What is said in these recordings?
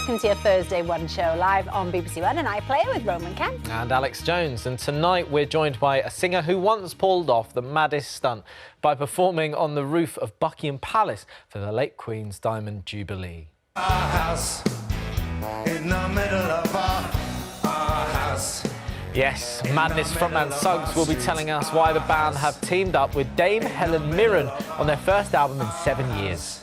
welcome to your Thursday One show live on BBC One and iPlayer with Roman Kemp. And Alex Jones. And tonight we're joined by a singer who once pulled off the maddest stunt by performing on the roof of Buckingham Palace for the late Queen's Diamond Jubilee. Our house, in the middle of our house. Yes, Madness frontman Suggs will be telling us why the band have teamed up with Dame Helen Mirren on their first album in 7 years.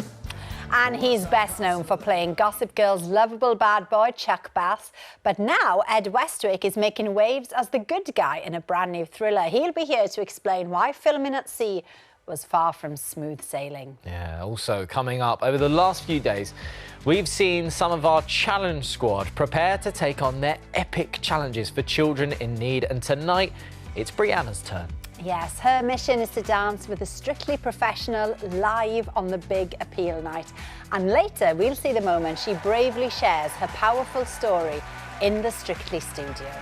And he's best known for playing Gossip Girl's lovable bad boy Chuck Bass. But now Ed Westwick is making waves as the good guy in a brand new thriller. He'll be here to explain why filming at sea was far from smooth sailing. Yeah, also coming up, over the last few days, we've seen some of our challenge squad prepare to take on their epic challenges for children in need. And tonight, it's Brianna's turn. Yes, her mission is to dance with a Strictly Professional live on the big appeal night. And later, we'll see the moment she bravely shares her powerful story in the Strictly studio.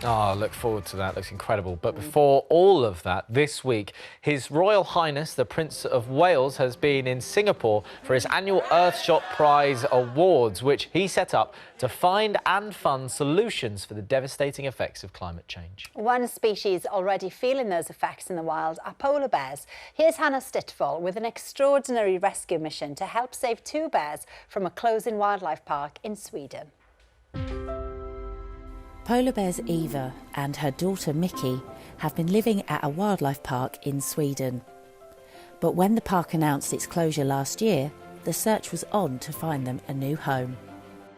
Oh, look forward to that. Looks incredible. But before all of that, this week, His Royal Highness, the Prince of Wales, has been in Singapore for his annual Earthshot Prize Awards, which he set up to find and fund solutions for the devastating effects of climate change. One species already feeling those effects in the wild are polar bears. Here's Hannah Stitfall with an extraordinary rescue mission to help save 2 bears from a closing wildlife park in Sweden. Polar bears Eva and her daughter Mickey have been living at a wildlife park in Sweden. But when the park announced its closure last year, the search was on to find them a new home.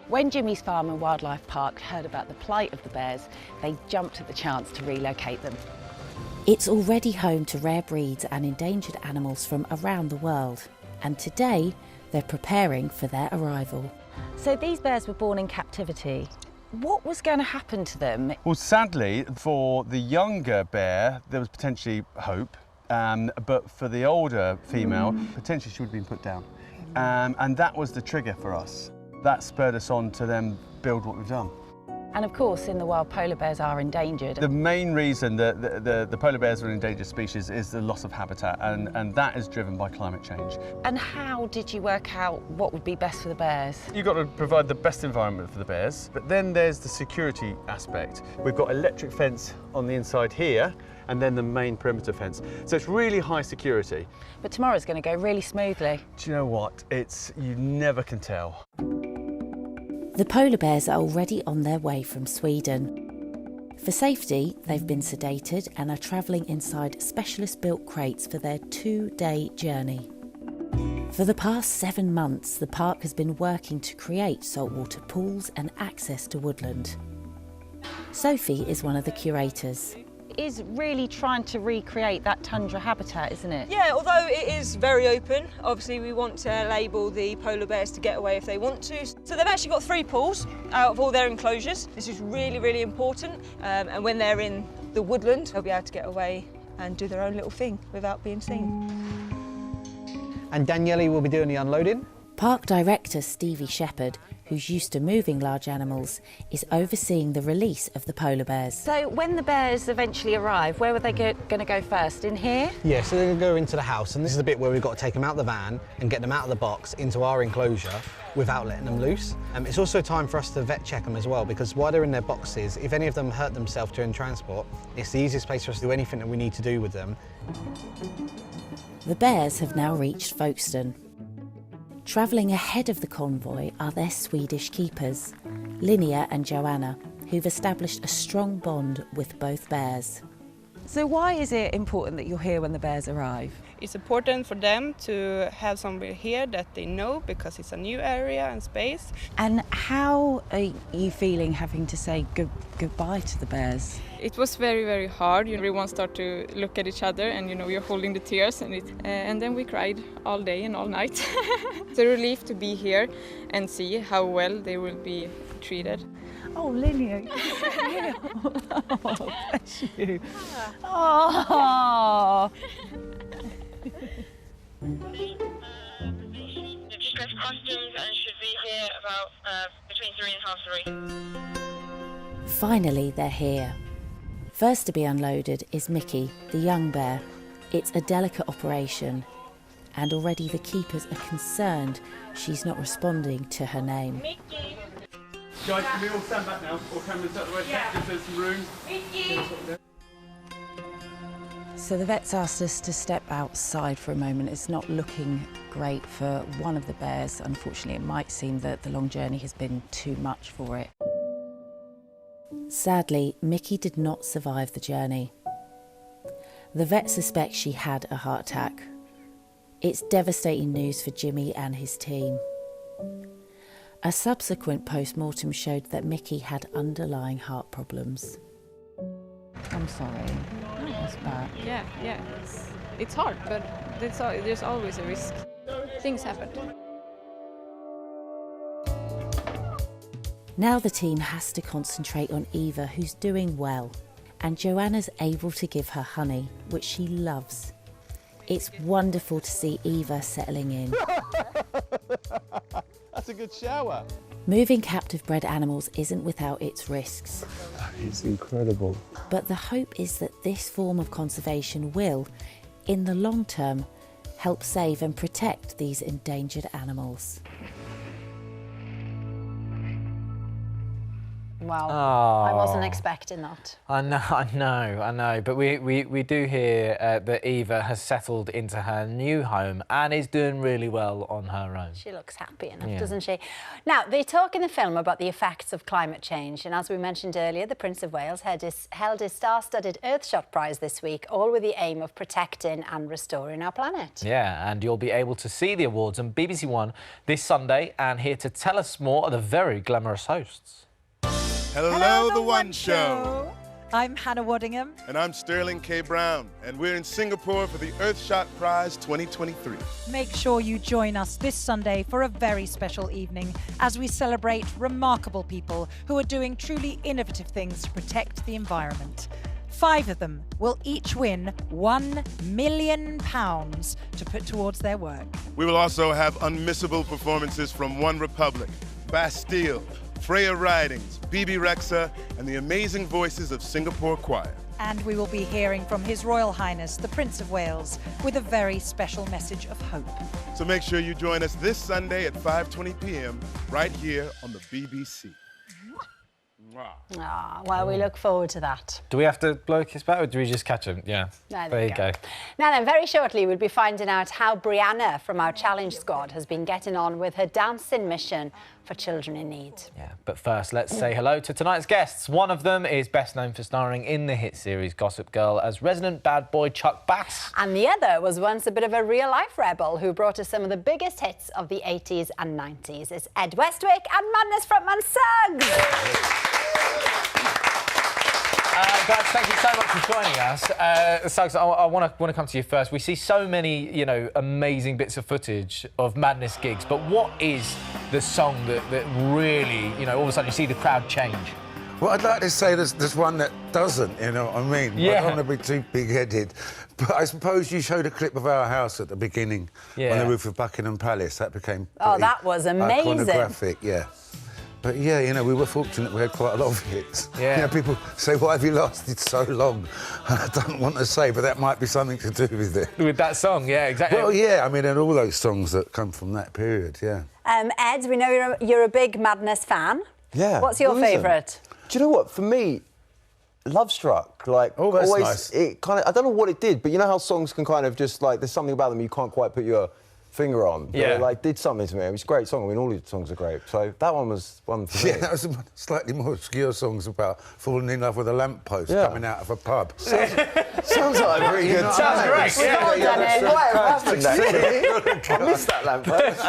When Jimmy's Farm and Wildlife Park heard about the plight of the bears, they jumped at the chance to relocate them. It's already home to rare breeds and endangered animals from around the world. And today, they're preparing for their arrival. So these bears were born in captivity. What was going to happen to them? Well, sadly, for the younger bear, there was potentially hope, but for the older female, potentially she would have been put down. And that was the trigger for us. That spurred us on to then build what we've done. And of course, in the wild, polar bears are endangered. The main reason that the polar bears are an endangered species is the loss of habitat, and that is driven by climate change. And how did you work out what would be best for the bears? You've got to provide the best environment for the bears, but then there's the security aspect. We've got electric fence on the inside here, and then the main perimeter fence. So it's really high security. But tomorrow's going to go really smoothly. Do you know what? You never can tell. The polar bears are already on their way from Sweden. For safety, they've been sedated and are travelling inside specialist-built crates for their 2-day journey. For the past 7 months, the park has been working to create saltwater pools and access to woodland. Sophie is one of the curators. Is really trying to recreate that tundra habitat, isn't it? Yeah, although it is very open, obviously we want to enable the polar bears to get away if they want to. So they've actually got 3 pools out of all their enclosures. This is really, really important. And when they're in the woodland, they'll be able to get away and do their own little thing without being seen. And Daniele will be doing the unloading. Park director Stevie Shepherd, who's used to moving large animals, is overseeing the release of the polar bears. So when the bears eventually arrive, where were they going to go first? In here? Yeah, so they're going to go into the house, and this is the bit where we've got to take them out of the van and get them out of the box into our enclosure without letting them loose. It's also time for us to vet check them as well, because while they're in their boxes, if any of them hurt themselves during transport, it's the easiest place for us to do anything that we need to do with them. The bears have now reached Folkestone. Travelling ahead of the convoy are their Swedish keepers, Linnea and Joanna, who've established a strong bond with both bears. So why is it important that you're here when the bears arrive? It's important for them to have somebody here that they know, because it's a new area and space. And how are you feeling having to say goodbye to the bears? It was very, very hard. Everyone started to look at each other, and we are holding the tears, and then we cried all day and all night. It's a relief to be here and see how well they will be treated. Oh, Linnea, oh, bless you. Oh. They've just left customs and should be here about between 3 and half 3. Finally, they're here. First to be unloaded is Mickey, the young bear. It's a delicate operation. and already the keepers are concerned she's not responding to her name. Guys, can we all stand back now? All cameras out the way. Yeah. Just there's some room. So the vet's asked us to step outside for a moment. It's not looking great for one of the bears. Unfortunately, it might seem that the long journey has been too much for it. Sadly, Mickey did not survive the journey. The vet suspects she had a heart attack. It's devastating news for Jimmy and his team. A subsequent post-mortem showed that Mickey had underlying heart problems. I'm sorry. That's bad. Yeah, it's hard, but there's always a risk. Things happen. Now the team has to concentrate on Eva, who's doing well, and Joanna's able to give her honey, which she loves. It's wonderful to see Eva settling in. That's a good shower. Moving captive bred animals isn't without its risks. It's incredible. But the hope is that this form of conservation will, in the long term, help save and protect these endangered animals. Wow, Oh. I wasn't expecting that. I know. But we do hear that Eva has settled into her new home and is doing really well on her own. She looks happy enough, doesn't she? Now, they talk in the film about the effects of climate change, and as we mentioned earlier, the Prince of Wales held his star-studded Earthshot Prize this week, all with the aim of protecting and restoring our planet. Yeah, and you'll be able to see the awards on BBC One this Sunday, and here to tell us more are the very glamorous hosts. Hello, The One Show. I'm Hannah Waddingham. And I'm Sterling K. Brown, and we're in Singapore for the Earthshot Prize 2023. Make sure you join us this Sunday for a very special evening as we celebrate remarkable people who are doing truly innovative things to protect the environment. 5 of them will each win £1 million to put towards their work. We will also have unmissable performances from One Republic, Bastille, Freya Ridings, BB Rexa, and the amazing voices of Singapore Choir. And we will be hearing from His Royal Highness, the Prince of Wales, with a very special message of hope. So make sure you join us this Sunday at 5:20 p.m. right here on the BBC. Well, we look forward to that. Do we have to blow a kiss back, or do we just catch him? Yeah. There you go. Now then, very shortly, we'll be finding out how Brianna from our Challenge Squad has been getting on with her dancing mission for children in need. Yeah, but first, let's say hello to tonight's guests. One of them is best known for starring in the hit series Gossip Girl as resident bad boy Chuck Bass. And the other was once a bit of a real-life rebel who brought us some of the biggest hits of the 80s and 90s. It's Ed Westwick and Madness frontman Suggs. Guys, thank you so much for joining us. Suggs, I want to come to you first. We see so many, amazing bits of footage of Madness gigs, but what is the song that really, all of a sudden you see the crowd change? Well, I'd like to say there's one that doesn't, you know what I mean? Yeah. I don't want to be too big-headed. But I suppose you showed a clip of our house at the beginning on the roof of Buckingham Palace. That became that was amazing. Iconographic, yeah. But yeah, we were fortunate we had quite a lot of hits. Yeah. People say, why have you lasted so long? I don't want to say, but that might be something to do with it. With that song, yeah, exactly. Well, yeah, and all those songs that come from that period, yeah. Ed, we know you're a big Madness fan. Yeah. What's your favourite? Do you know what? For me, Love Struck, that's always nice. It kind of, I don't know what it did, but you know how songs can kind of just there's something about them you can't quite put your finger on. But it did something to me. It was a great song. I mean, all the songs are great. So that one was one for me. Yeah, that was slightly more obscure songs about falling in love with a lamppost coming out of a pub. Sounds like a very good time. Sounds great. I missed that lamppost.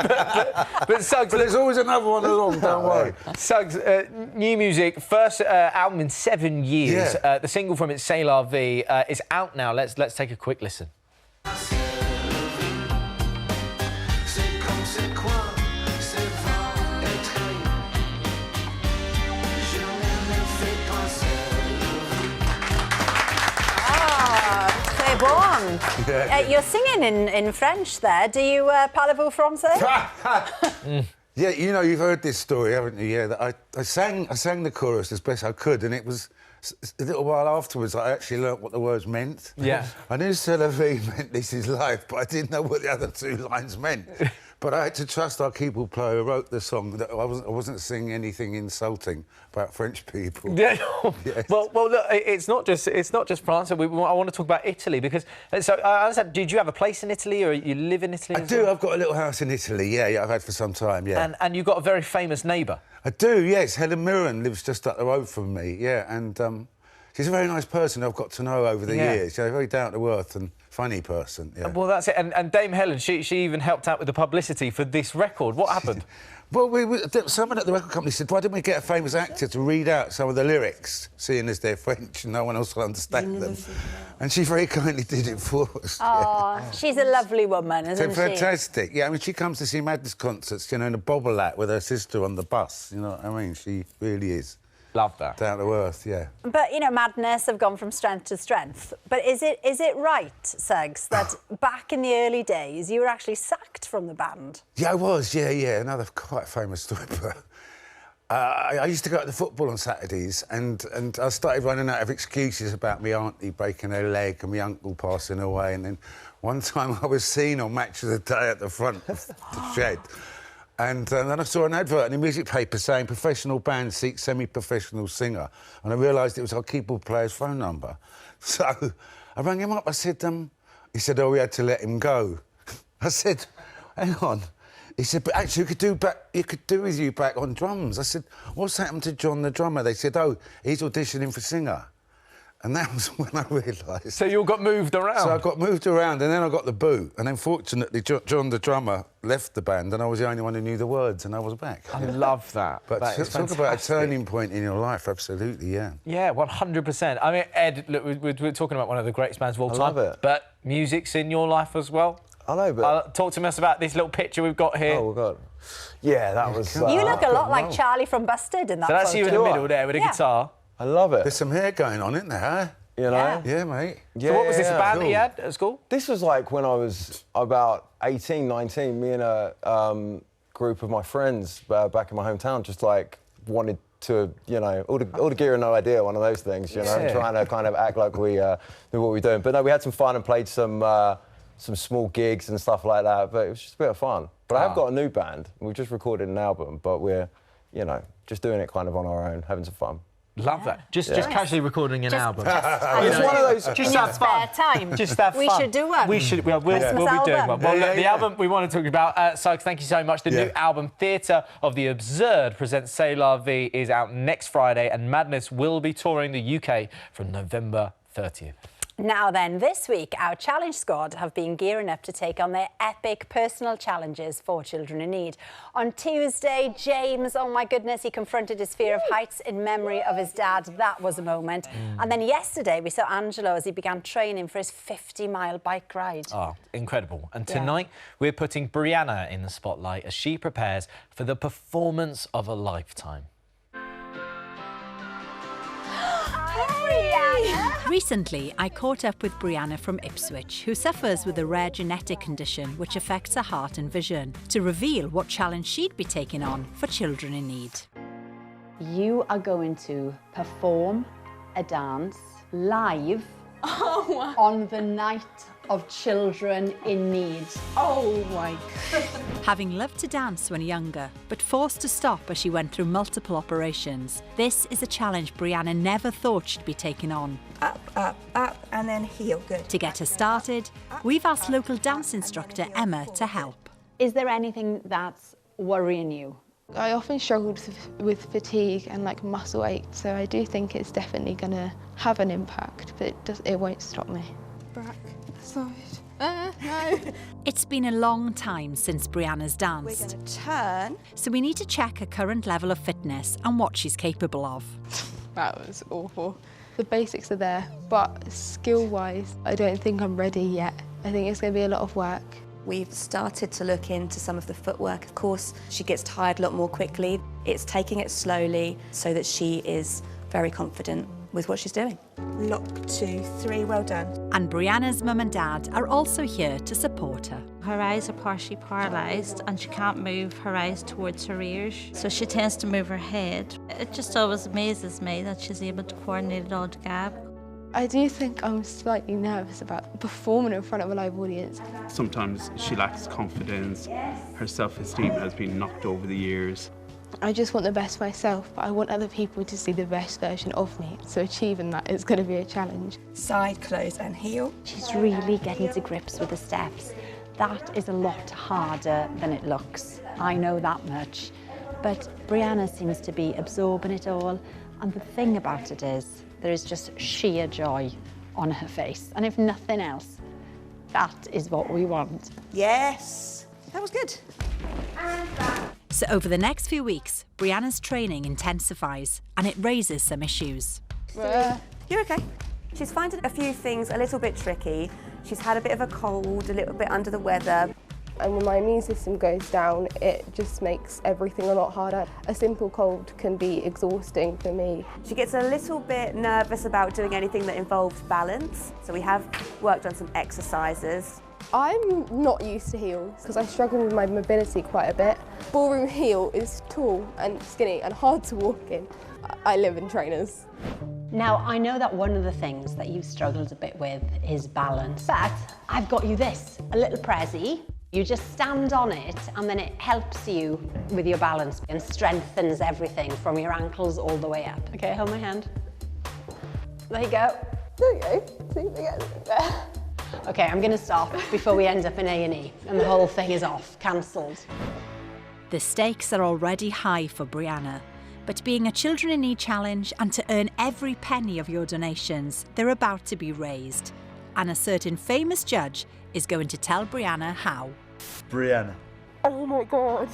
But Suggs, there's always another one along, don't worry. Suggs, new music, first album in 7 years. Yeah. The single from it, C'est La Vie, is out now. Let's take a quick listen. You're singing in French there. Do you parlez-vous français? Yeah, you know, you've heard this story, haven't you? Yeah, that I sang the chorus as best I could, and it was a little while afterwards I actually learnt what the words meant. Yeah. I knew C'est la vie meant this is life, but I didn't know what the other two lines meant. But I had to trust our keyboard player who wrote the song that I wasn't singing anything insulting about French people. Yeah. Yes. Well, look, it's not just France. I want to talk about Italy because. So, I understand. Did you have a place in Italy, or you live in Italy? I do. I've got a little house in Italy. Yeah, I've had for some time. Yeah. And you've got a very famous neighbour. I do. Yes, Helen Mirren lives just up the road from me. Yeah, and she's a very nice person I've got to know over the years. She's a very down to earth and funny person. Yeah. Well, that's it. And Dame Helen, she even helped out with the publicity for this record. What happened? Well, someone at the record company said, why didn't we get a famous actor to read out some of the lyrics, seeing as they're French and no one else will understand them? And she very kindly did it for us. Oh, she's a lovely woman, isn't she? Fantastic. Yeah, I mean, she comes to see Madness concerts, you know, in a bobble hat with her sister on the bus. You know what I mean? She really is. Love that. Down to earth, yeah. But, you know, Madness have gone from strength to strength. But is it right, Suggs, that back in the early days you were actually sacked from the band? Yeah, I was, yeah. Another quite famous story, but... I used to go to the football on Saturdays and I started running out of excuses about my auntie breaking her leg and my uncle passing away. And then one time I was seen on Match of the Day at the front of the shed. And then I saw an advert in the music paper saying professional band seek semi-professional singer. And I realised it was our keyboard player's phone number. So I rang him up. I said, he said, oh, we had to let him go. I said, hang on. He said, but actually, you could do with you back on drums. I said, what's happened to John the drummer? They said, oh, he's auditioning for singer. And that was when I realised. So you all got moved around? So I got moved around, and then I got the boot. And then, fortunately, John the drummer left the band, and I was the only one who knew the words, and I was back. I love that. But talk about a turning point in your life, absolutely, yeah. Yeah, 100%. I mean, Ed, look, we're talking about one of the greatest bands of all time. I love it. But music's in your life as well? I know, but... talk to us about this little picture we've got here. Oh, God. Yeah, that was... You look a lot like Charlie from Busted in that photo. So that's you in the middle there with a guitar. I love it. There's some hair going on, isn't there, huh? You know? Yeah, mate. Yeah, so what was this band that you had at school? This was like when I was about 18, 19. Me and a group of my friends back in my hometown just like wanted to, you know, all the gear and no idea, one of those things, you know, trying to kind of act like we knew what we were doing. But no, we had some fun and played some small gigs and stuff like that. But it was just a bit of fun. But I have got a new band. We've just recorded an album, but we're, you know, just doing it kind of on our own, having some fun. Love that. Just casually recording an album. It's one of those. Just have fun. Time. Just have fun. We should do one. We'll be doing one. Well, look, the album we want to talk about, Suggs, thank you so much. The new album, Theatre of the Absurd, presents C'est la vie, is out next Friday, and Madness will be touring the UK from November 30th. Now then, this week, our challenge squad have been gearing up to take on their epic personal challenges for children in need. On Tuesday, James, oh my goodness, he confronted his fear of heights in memory of his dad. That was a moment. And then yesterday, we saw Angelo as he began training for his 50-mile bike ride. Oh, incredible. And tonight, we're putting Brianna in the spotlight as she prepares for the performance of a lifetime. Recently, I caught up with Brianna from Ipswich, who suffers with a rare genetic condition which affects her heart and vision, to reveal what challenge she'd be taking on for children in need. You are going to perform a dance live on the night of children in need. Oh my God. Having loved to dance when younger, but forced to stop as she went through multiple operations, this is a challenge Brianna never thought she'd be taking on. Up, up, up, and then heel, good. To get her started, we've asked local dance instructor Emma to help. Is there anything that's worrying you? I often struggled with fatigue and like muscle ache, so I do think it's definitely going to have an impact, but it won't stop me. Back, side, no. It's been a long time since Brianna's danced. We're going to turn. So we need to check her current level of fitness and what she's capable of. That was awful. The basics are there, but skill-wise, I don't think I'm ready yet. I think it's going to be a lot of work. We've started to look into some of the footwork. Of course, she gets tired a lot more quickly. It's taking it slowly so that she is very confident with what she's doing. Lock, 2, 3, well done. And Brianna's mum and dad are also here to support her. Her eyes are partially paralysed and she can't move her eyes towards her ears, so she tends to move her head. It just always amazes me that she's able to coordinate it all together. I do think I'm slightly nervous about performing in front of a live audience. Sometimes she lacks confidence. Her self-esteem has been knocked over the years. I just want the best for myself, but I want other people to see the best version of me. So achieving that is going to be a challenge. Side, close and heel. She's really getting to grips with the steps. That is a lot harder than it looks. I know that much. But Brianna seems to be absorbing it all. And the thing about it is, there is just sheer joy on her face. And if nothing else, that is what we want. Yes, that was good. So over the next few weeks, Brianna's training intensifies and it raises some issues. You're okay. She's finding a few things a little bit tricky. She's had a bit of a cold, a little bit under the weather. And when my immune system goes down, it just makes everything a lot harder. A simple cold can be exhausting for me. She gets a little bit nervous about doing anything that involves balance. So we have worked on some exercises. I'm not used to heels because I struggle with my mobility quite a bit. Ballroom heel is tall and skinny and hard to walk in. I live in trainers. Now, I know that one of the things that you've struggled a bit with is balance, but I've got you this, a little prezi. You just stand on it and then it helps you with your balance and strengthens everything from your ankles all the way up. Okay, hold my hand. There you go. There you go. See, again. There. Okay, I'm going to stop before we end up in A&E and the whole thing is off, cancelled. The stakes are already high for Brianna, but being a Children in Need challenge and to earn every penny of your donations, they're about to be raised. And a certain famous judge is going to tell Brianna how. Brianna. Oh my God.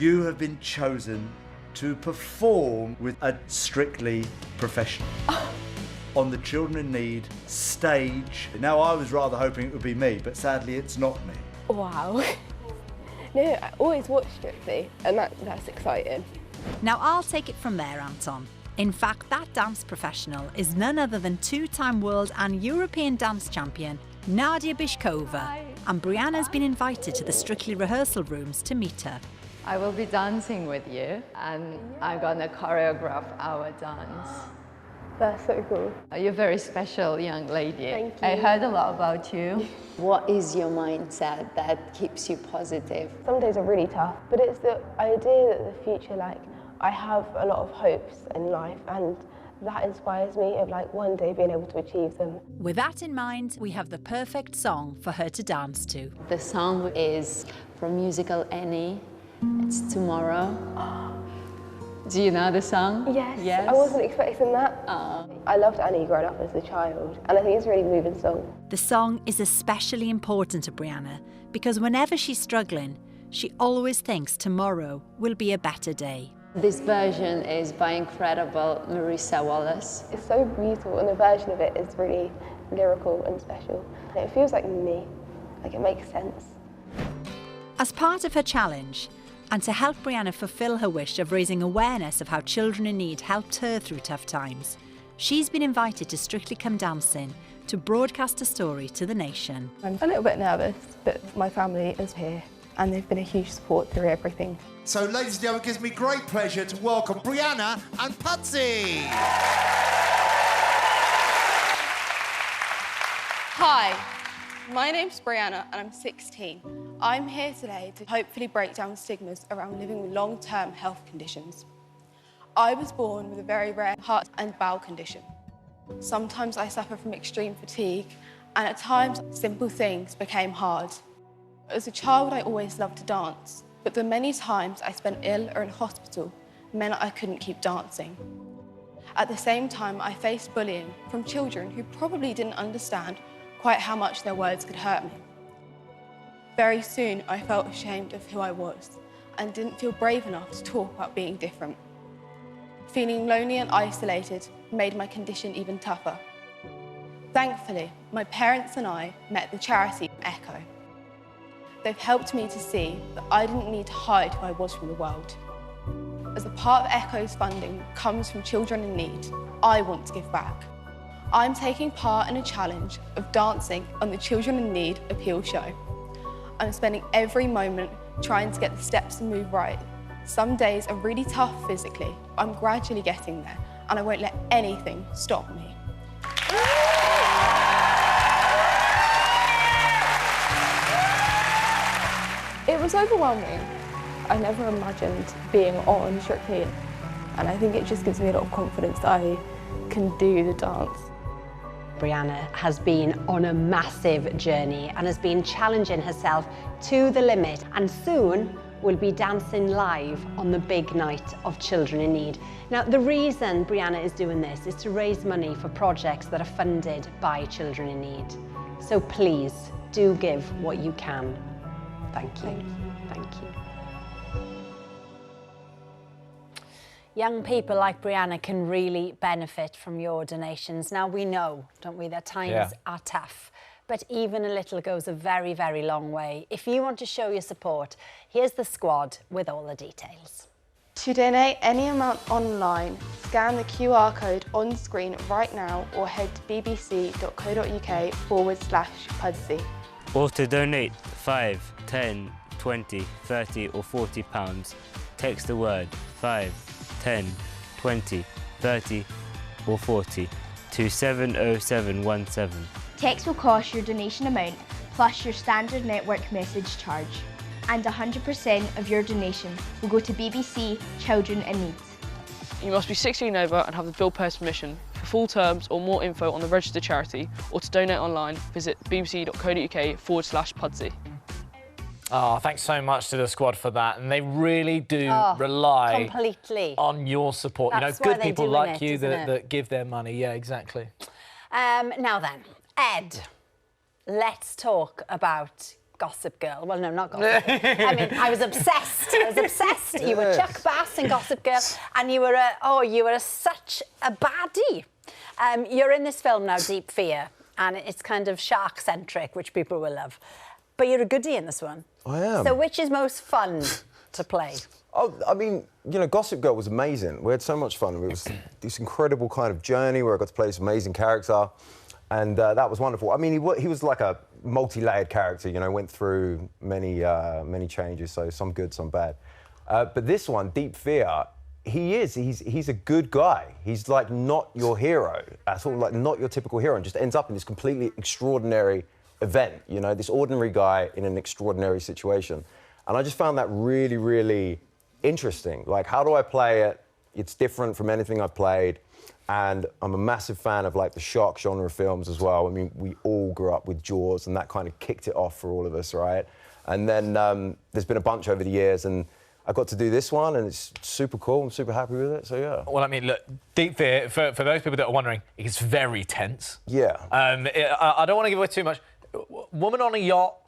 You have been chosen to perform with a Strictly professional. On the Children in Need stage. Now, I was rather hoping it would be me, but sadly it's not me. Wow. No, I always watch Strictly, and that's exciting. Now I'll take it from there, Anton. In fact, that dance professional is none other than two-time world and European dance champion Nadia Bishkova, and Brianna's been invited to the Strictly rehearsal rooms to meet her. I will be dancing with you, and I'm gonna choreograph our dance. That's so cool. You're a very special young lady. Thank you. I heard a lot about you. What is your mindset that keeps you positive? Some days are really tough, but it's the idea that the future, I have a lot of hopes in life, and that inspires me of one day being able to achieve them. With that in mind, we have the perfect song for her to dance to. The song is from musical Annie. It's Tomorrow. Do you know the song? Yes. I wasn't expecting that. I loved Annie growing up as a child, and I think it's a really moving song. The song is especially important to Brianna because whenever she's struggling, she always thinks tomorrow will be a better day. This version is by incredible Marissa Wallace. It's so beautiful, and the version of it is really lyrical and special. It feels like me, it makes sense. As part of her challenge, and to help Brianna fulfil her wish of raising awareness of how children in need helped her through tough times, she's been invited to Strictly Come Dancing to broadcast a story to the nation. I'm a little bit nervous, but my family is here and they've been a huge support through everything. So, ladies and gentlemen, it gives me great pleasure to welcome Brianna and Pudsey. Hi, my name's Brianna and I'm 16. I'm here today to hopefully break down stigmas around living with long-term health conditions. I was born with a very rare heart and bowel condition. Sometimes I suffer from extreme fatigue, and at times simple things became hard. As a child, I always loved to dance, but the many times I spent ill or in hospital meant I couldn't keep dancing. At the same time, I faced bullying from children who probably didn't understand quite how much their words could hurt me. Very soon, I felt ashamed of who I was and didn't feel brave enough to talk about being different. Feeling lonely and isolated made my condition even tougher. Thankfully, my parents and I met the charity Echo. They've helped me to see that I didn't need to hide who I was from the world. As a part of Echo's funding comes from children in need, I want to give back. I'm taking part in a challenge of dancing on the Children in Need appeal show. I'm spending every moment trying to get the steps to move right. Some days are really tough physically, but I'm gradually getting there, and I won't let anything stop me. It was overwhelming. I never imagined being on Strictly, and I think it just gives me a lot of confidence that I can do the dance. Brianna has been on a massive journey and has been challenging herself to the limit, and soon will be dancing live on the big night of Children in Need. Now, the reason Brianna is doing this is to raise money for projects that are funded by Children in Need. So please do give what you can. Thank you. Thank you. Young people like Brianna can really benefit from your donations. Now, we know, don't we, that times are tough, but even a little goes a very, very long way. If you want to show your support, here's the squad with all the details. To donate any amount online, scan the QR code on screen right now or head to bbc.co.uk/Pudsey. Or to donate 5, 10, 20, 30 or £40, text the word 5, 10, 20, 30 or 40 to 70717. Text will cost your donation amount plus your standard network message charge, and 100% of your donation will go to BBC Children in Need. You must be 16 and over and have the bill payer's permission. For full terms or more info on the registered charity or to donate online, visit bbc.co.uk/Pudsey. Oh, thanks so much to the squad for that. And they really do rely completely on your support. That's you know, why good they're people doing like it, you isn't it? that give their money. Yeah, exactly. Now then, Ed, let's talk about Gossip Girl. Well, no, not Gossip Girl. I mean, I was obsessed. You were Chuck Bass in Gossip Girl, and you were such a baddie. You're in this film now, Deep Fear, and it's kind of shark-centric, which people will love. But you're a goodie in this one. I am. So which is most fun to play? Oh, I mean, you know, Gossip Girl was amazing. We had so much fun. It was this incredible kind of journey where I got to play this amazing character, and that was wonderful. I mean, he was like a multi-layered character, you know, went through many changes, so some good, some bad. But this one, Deep Fear, he's a good guy. He's like not your hero at all, like not your typical hero, and just ends up in this completely extraordinary event, you know, this ordinary guy in an extraordinary situation. And I just found that really, really interesting. Like, how do I play it? It's different from anything I've played. And I'm a massive fan of like the shark genre films as well. I mean, we all grew up with Jaws, and that kind of kicked it off for all of us, right? And then there's been a bunch over the years, and I got to do this one, and it's super cool. I'm super happy with it, so yeah. Well, I mean, look, Deep Fear, for those people that are wondering, it's very tense. Yeah. I don't want to give away too much. Woman on a yacht,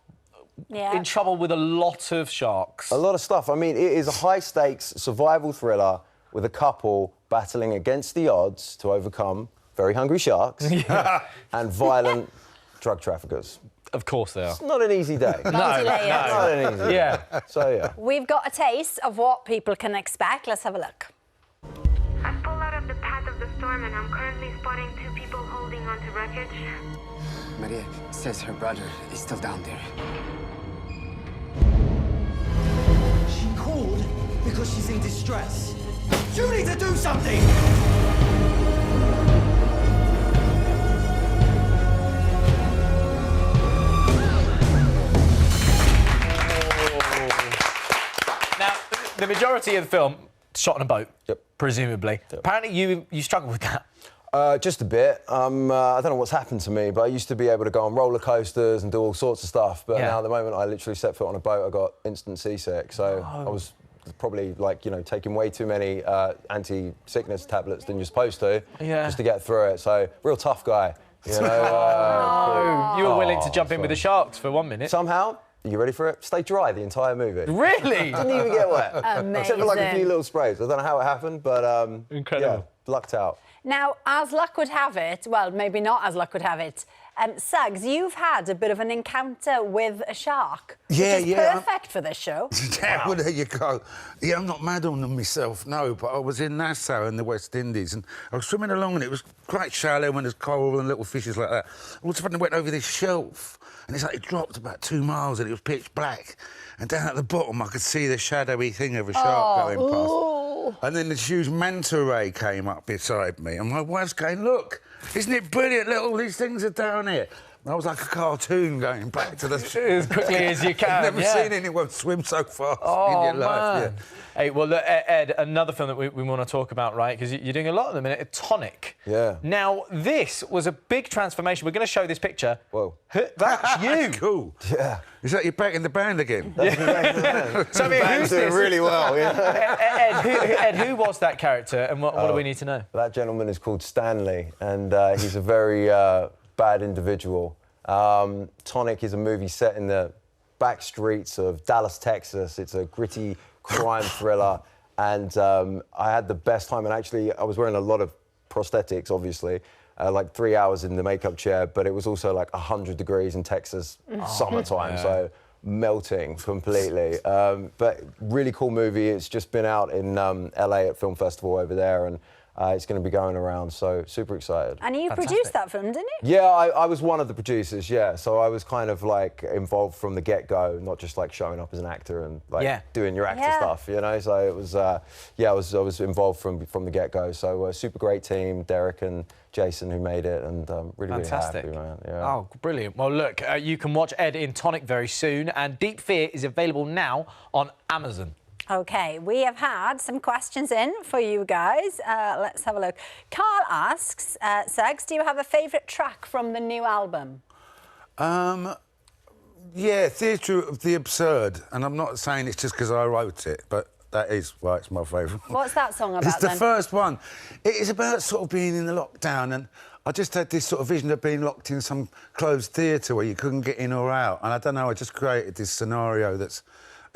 in trouble with a lot of sharks. A lot of stuff. I mean, it is a high-stakes survival thriller with a couple battling against the odds to overcome very hungry sharks and violent drug traffickers. Of course they are. It's not an easy day. Not an easy day. Yeah. So, yeah. We've got a taste of what people can expect. Let's have a look. I've pulled out of the path of the storm, and I'm currently spotting 2 people holding onto wreckage. Maria says her brother is still down there. She called because she's in distress. You need to do something! Now, the majority of the film shot on a boat, presumably. Apparently, you struggle with that. Just a bit. I don't know what's happened to me, but I used to be able to go on roller coasters and do all sorts of stuff. But now, at the moment, I literally set foot on a boat, I got instant seasick. So I was probably, like, you know, taking way too many anti-sickness tablets than you're supposed to, just to get through it. So, real tough guy. You know, you were willing to jump in with the sharks for 1 minute. Somehow. You ready for it? Stay dry the entire movie. Really? Didn't even get wet. Amazing. Except for like a few little sprays. I don't know how it happened, but incredible. Yeah, lucked out. Now, as luck would have it, well, maybe not as luck would have it, Suggs, you've had a bit of an encounter with a shark. Yeah, which is perfect for this show. Yeah, well, there you go. Yeah, I'm not mad on them myself, no, but I was in Nassau in the West Indies and I was swimming along and it was quite shallow and there's coral and little fishes like that. All of a sudden I went over this shelf and it's like it dropped about 2 miles and it was pitch black. And down at the bottom I could see the shadowy thing of a shark going past. Ooh. And then this huge manta ray came up beside me and my wife's going, look, isn't it brilliant? Look, all these things are down here. I was like a cartoon going back to the... as quickly as you can. I've never seen anyone swim so fast in your life. Man. Hey, well, look, Ed, another film that we want to talk about, right? Because you're doing a lot at the minute, Tonic. Yeah. Now, this was a big transformation. We're going to show this picture. Whoa. That's you. That's cool. Yeah. Is that you're back in the band again? So, I mean, who's doing this? really well, yeah. Ed, who was that character and what do we need to know? That gentleman is called Stanley, and he's a very bad individual. Tonic is a movie set in the back streets of Dallas, Texas. It's a gritty crime thriller, and I had the best time. And actually, I was wearing a lot of prosthetics, obviously, like 3 hours in the makeup chair, but it was also like 100 degrees in Texas summertime, so melting completely. But really cool movie. It's just been out in LA at Film Festival over there, and it's going to be going around, so super excited. And you produced that film, didn't you? Yeah, I was one of the producers, yeah. So I was kind of like involved from the get-go, not just like showing up as an actor and like doing your actor stuff, you know? So it was, I was involved from the get-go. So super great team, Derek and Jason who made it, and really happy, man. Yeah. Oh, brilliant. Well, look, you can watch Ed in Tonic very soon, and Deep Fear is available now on Amazon. OK, we have had some questions in for you guys. Let's have a look. Carl asks, Suggs, do you have a favourite track from the new album? Yeah, Theatre of the Absurd. And I'm not saying it's just because I wrote it, but that is why it's my favourite. What's that song about, It's the then? first one. It is about sort of being in the lockdown, and I just had this sort of vision of being locked in some closed theatre where you couldn't get in or out. And I don't know, I just created this scenario that's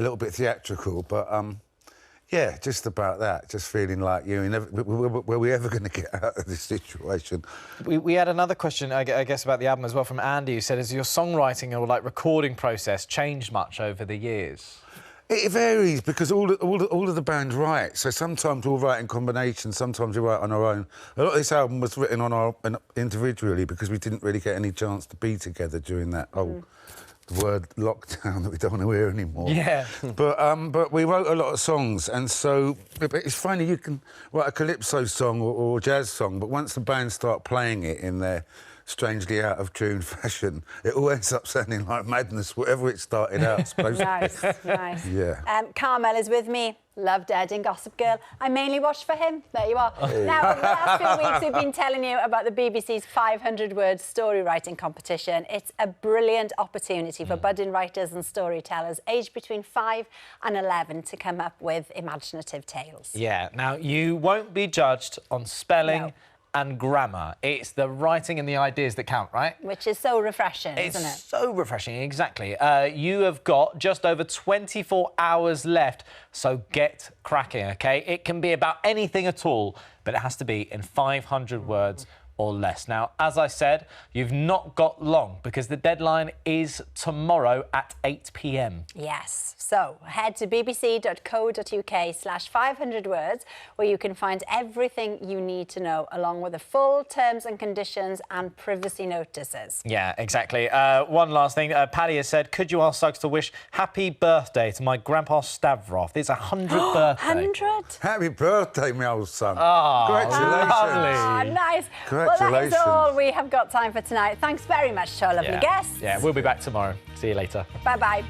a little bit theatrical, but yeah, just about that. Just feeling like were we ever going to get out of this situation? We had another question, I guess, about the album as well from Andy, who said, has your songwriting or like recording process changed much over the years? It varies because all of the band write. So sometimes we'll write in combination, sometimes we write on our own. A lot of this album was written individually because we didn't really get any chance to be together during that whole word lockdown that we don't want to hear anymore. Yeah. But we wrote a lot of songs, and so but it's funny, you can write a calypso song or a jazz song, but once the band start playing it in their strangely out of tune fashion, it all ends up sounding like madness, whatever it started out supposed to be. Nice. Yeah. Carmel is with me. Loved Ed in Gossip Girl. I mainly watched for him. There you are. Now, the last few weeks we've been telling you about the BBC's 500-word story writing competition. It's a brilliant opportunity for budding writers and storytellers aged between 5 and 11 to come up with imaginative tales. Yeah. Now, you won't be judged on spelling and grammar. It's the writing and the ideas that count, right? Which is so refreshing, isn't it? It's so refreshing, exactly. You have got just over 24 hours left, so get cracking, OK? It can be about anything at all, but it has to be in 500 words or less. Now, as I said, you've not got long because the deadline is tomorrow at 8 p.m. Yes. So head to bbc.co.uk/500 words where you can find everything you need to know, along with the full terms and conditions and privacy notices. Yeah, exactly. One last thing. Paddy has said, could you ask Suggs to wish happy birthday to my grandpa Stavroff? It's 100th birthday. 100? Happy birthday, my old son. Oh, congratulations. Oh, nice. Well, that is all we have got time for tonight. Thanks very much to our lovely guests. Yeah, we'll be back tomorrow. See you later. Bye-bye.